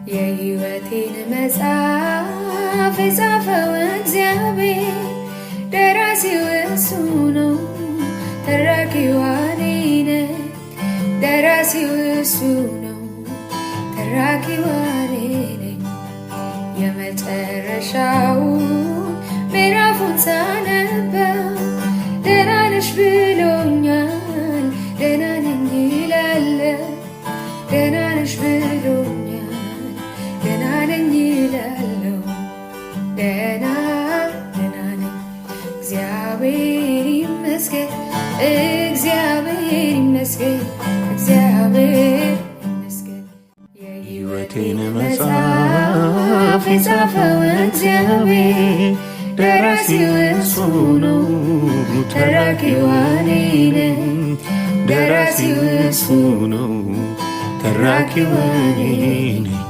የሕይወቴን መጽሐፍ የጻፈው እግዚአብሔር ደራሲው እሱ ነው፣ ተራኪው እኔ ነኝ። ደራሲው እሱ ነው፣ ተራኪው እኔ ነኝ። የመጨረሻው ምዕራፉን ሳነበው ደህና ነሽ ብሎኛል፣ ደህና ነኝ እላለሁ። ደህና ነሽ ብሎኛል፣ ደህና ነኝ እላለሁ። ደህና ነኝ እግዚአብሔር ይመስገን፣ እግዚአብሔር ይመስገን፣ እግዚአብሔር ይመስገን። የሕይወቴን መጽሐፍ የጻፈው እግዚአብሔር ደራሲው እሱ ነው፣ ተራኪው እኔ ነኝ። ደራሲው እሱ ነው፣ ተራኪው እኔ ነኝ።